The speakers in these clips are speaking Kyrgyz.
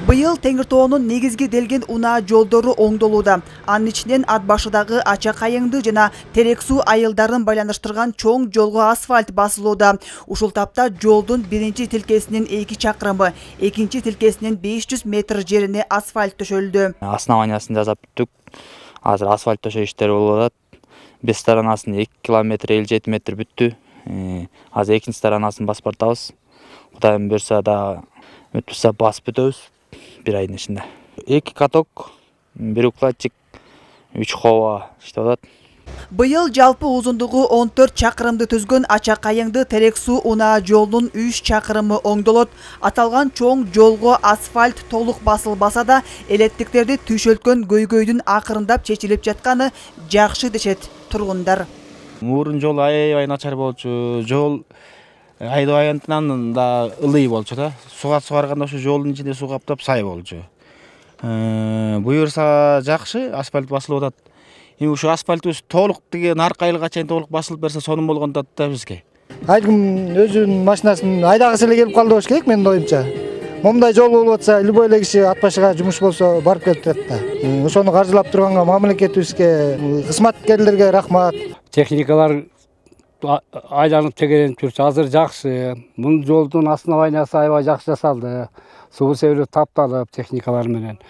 Быйыл Теңиртоонун негизги делген унаа жолдору оңдолууда. Анын ичинен ат башыдагы Ача Кайыңды жана Терек суу айылдарын байланыштырган чоң жолго асфальт басылууда. Ушул тапта жолдун биринчи тилкесинин 2 чакырымы, экинчи тилкесинин 500 метр жерине асфальт төшөлдү. Основаниясын жасап бүттүк. Азыр асфальт төшөө иштери болуп атат. Бир сторонасынын 2 километр 57 метр бүттү. Азыр экинчи сторонасын басып бартабыз. Кудайым буйрса да өтүпсө басып бүтөбүз. Bir ayın içinde. 2 katok, 1 укладчик, 3 хова иштеп атат. Быйыл жалпы узундугу 14 чакырымды түзгөн Ача Кайыңды Терек суу унаа жолунун 3 чакырымы оңдолот. Аталган чоң жолго асфальт толук басылбаса да, элеттиктерди түйшөлткөн көйгөйдүн акырындап чечилип жатканы жакшы дешет тургундар. Мурун жол аябай начар болчу. Жол айдабайынтынан да ылый болчу да. Суга сугарганда ошо жолдун ичинде суу каптап сай болчу. Буюрса жакшы асфальт басылып атат. Эми ушу асфальтыбыз толук деген арка айылга чейин толук басылып берсе сонун болгондо да бизге. Айким өзүнүн машинасын айдагысы эле келип калды болуш керек менин оюмча. Момундай жол болуп атса, любой эле киши ат башыга жумуш болсо барып келип турат да. Ошону каржылап турганга мамлекетибизге, кызматкерлерге рахмат. Техникалар айланып тегеренип жүрсө азыр жакшы. Мун жолдун основаниясы аябай жакшы жасалды. Суу себилип тапталып техникалар менен.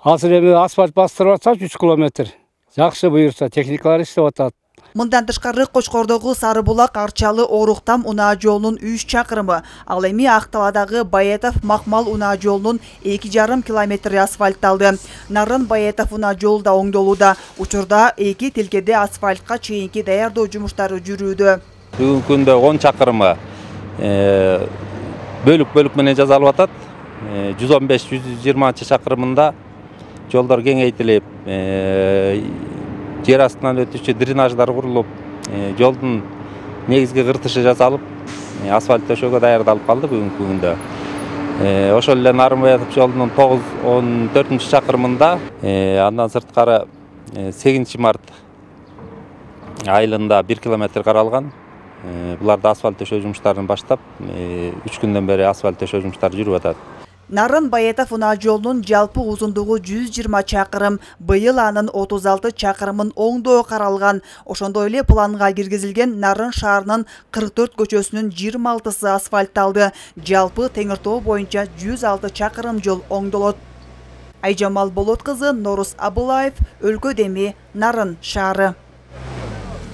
Азыр эми асфальт бастырып атса 3 километр. Жакшы буйрса техникалар иштеп атат. Мындан тышкары Кочкордогу Сары Булак Арчалы Оруктам унаа жолунун 3 чакырымы, ал эми Актабадагы Баетов Макмал унаа жолунун 2,5 километри асфальтталды. Нарын Баетов унаа жолу да оңдолууда. Учурда 2 тилкеде асфальтка чейинки даярдоо жумуштары жүрүүдө. Бүгүнкү күндө 10 чакырымы бөлүк менен жасалып атат. 115-120 чакырымында жолдор кеңейтилип, жер астынан өтүшчү дренаждар курулуп, жолдун негизги кыртышы жасалып, асфальт төшөөгө даярдалып калды бүгүнкү күндө. Ошол эле Нарынбаетов жолунун 9-14 чакырымында, андан сырткары 8 март айылында 1 километр каралган. Буларда асфальт төшөө жумуштарын баштап, 3 күндөн бери асфальт төшөө жумуштары жүрүп атат. Нарын Баетов унаа жолунун жалпы узундугу 120 чакырым, быйыл анын 36 чакырымын оңдоо каралган. Ошондой эле планга киргизилген Нарын шаарынын 44 көчөсүнүн 26сы асфальтталды. Жалпы Теңиртоо боюнча 106 чакырым жол оңдолот. Айжамал Болот кызы, Норус Абылаев, Өлкө Деми, Нарын шаары.